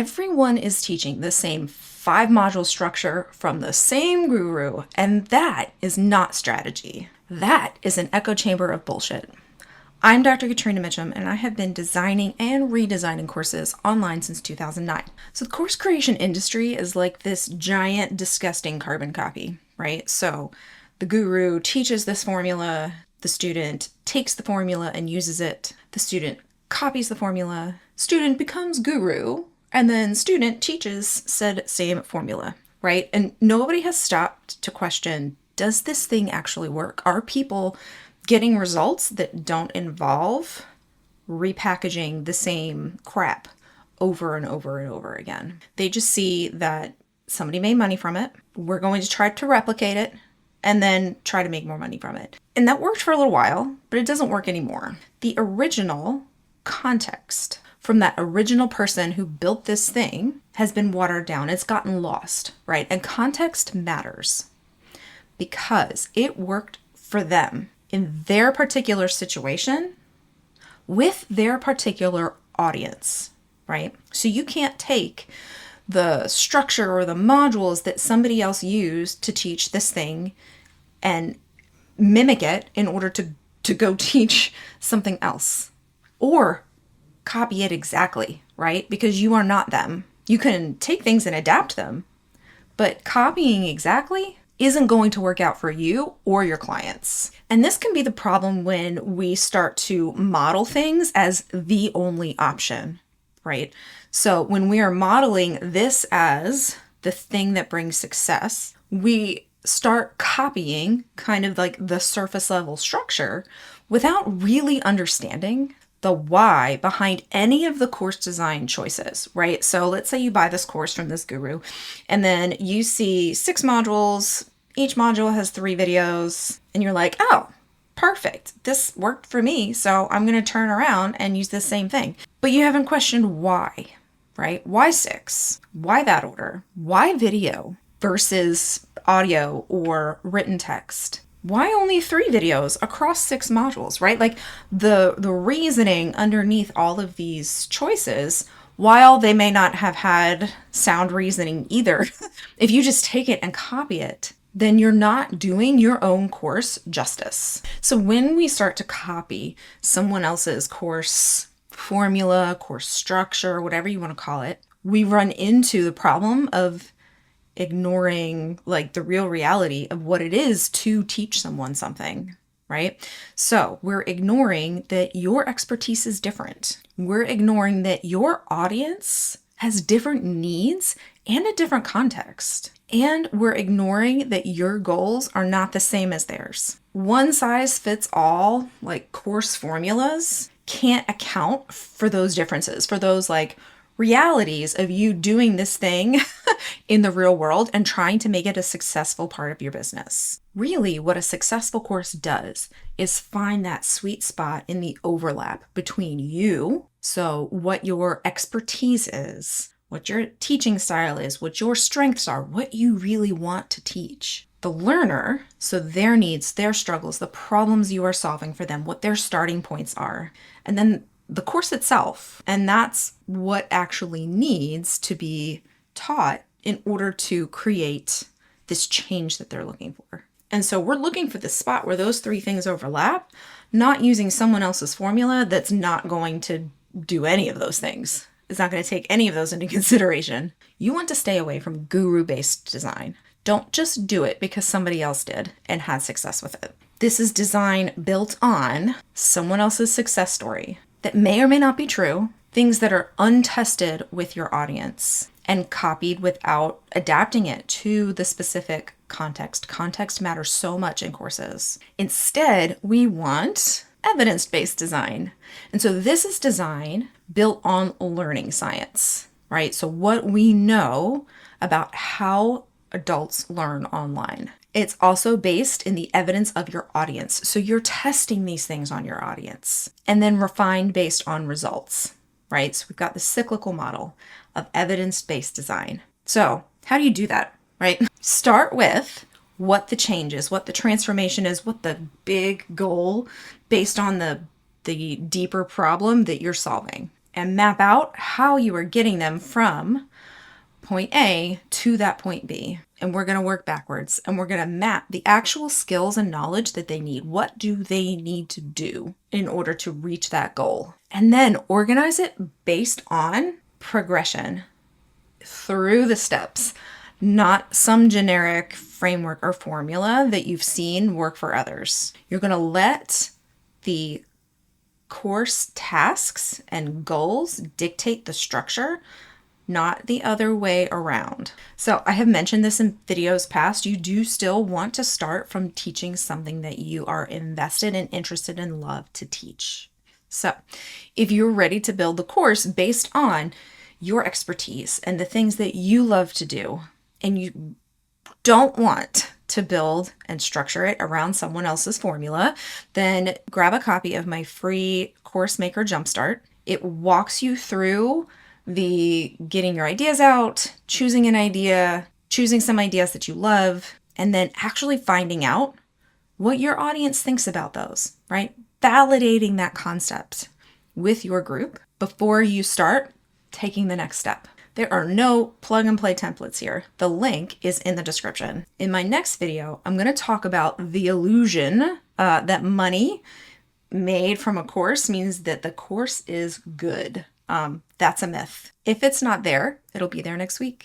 everyone is teaching the same 5-module structure from the same guru, and that is not strategy. That is an echo chamber of bullshit. I'm Dr. Catrina Mitchum, and I have been designing and redesigning courses online since 2009. So the course creation industry is like this giant, disgusting carbon copy, right? So the guru teaches this formula, the student takes the formula and uses it, the student copies the formula, student becomes guru, and then student teaches said same formula, right? And nobody has stopped to question, does this thing actually work? Are people getting results that don't involve repackaging the same crap over and over and over again? They just see that somebody made money from it. We're going to try to replicate it and then try to make more money from it. And that worked for a little while, but it doesn't work anymore. The original context from that original person who built this thing has been watered down. It's gotten lost, right? And context matters because it worked for them in their particular situation with their particular audience, right? So you can't take the structure or the modules that somebody else used to teach this thing and mimic it in order to go teach something else or copy it exactly, right? Because you are not them. You can take things and adapt them, but copying exactly isn't going to work out for you or your clients. And this can be the problem when we start to model things as the only option, right? So when we are modeling this as the thing that brings success, we start copying kind of like the surface level structure without really understanding the why behind any of the course design choices, right? So let's say you buy this course from this guru and then you see 6 modules, each module has 3 videos, and you're like, oh, perfect. This worked for me, so I'm going to turn around and use the same thing. But you haven't questioned why, right? Why 6? Why that order? Why video versus audio or written text? Why only 3 videos across 6 modules, right? Like the reasoning underneath all of these choices, while they may not have had sound reasoning either, if you just take it and copy it, then you're not doing your own course justice. So when we start to copy someone else's course formula, course structure, whatever you want to call it, we run into the problem of ignoring like the real reality of what it is to teach someone something, right? So we're ignoring that your expertise is different. We're ignoring that your audience has different needs and a different context. And we're ignoring that your goals are not the same as theirs. One size fits all, like course formulas, can't account for those differences, for those like realities of you doing this thing in the real world and trying to make it a successful part of your business. Really, what a successful course does is find that sweet spot in the overlap between you, so what your expertise is, what your teaching style is, what your strengths are, what you really want to teach. The learner, so their needs, their struggles, the problems you are solving for them, what their starting points are, and then the course itself. And that's what actually needs to be taught in order to create this change that they're looking for. And so we're looking for the spot where those 3 things overlap, not using someone else's formula that's not going to do any of those things. It's not going to take any of those into consideration. You want to stay away from guru-based design. Don't just do it because somebody else did and had success with it. This is design built on someone else's success story that may or may not be true, things that are untested with your audience and copied without adapting it to the specific context. Context matters so much in courses. Instead, we want evidence-based design. And so this is design built on learning science, right? So what we know about how adults learn online. It's also based in the evidence of your audience. So you're testing these things on your audience and then refined based on results, right? So we've got the cyclical model of evidence-based design. So how do you do that, right? Start with what the change is, what the transformation is, what the big goal based on the deeper problem that you're solving. and map out how you are getting them from point A to that point B. And we're going to work backwards, and we're going to map the actual skills and knowledge that they need. What do they need to do in order to reach that goal? And then organize it based on progression through the steps, not some generic framework or formula that you've seen work for others. You're going to let the course tasks and goals dictate the structure, not the other way around. So I have mentioned this in videos past. You do still want to start from teaching something that you are invested and interested in, love to teach. So if you're ready to build the course based on your expertise and the things that you love to do, and you don't want to build and structure it around someone else's formula, then grab a copy of my free course maker Jumpstart. It walks you through the getting your ideas out, choosing an idea, choosing some ideas that you love, and then actually finding out what your audience thinks about those, right? Validating that concept with your group before you start taking the next step. There are no plug and play templates here. The link is in the description. In my next video, I'm going to talk about the illusion that money made from a course means that the course is good. That's a myth. If it's not there, it'll be there next week.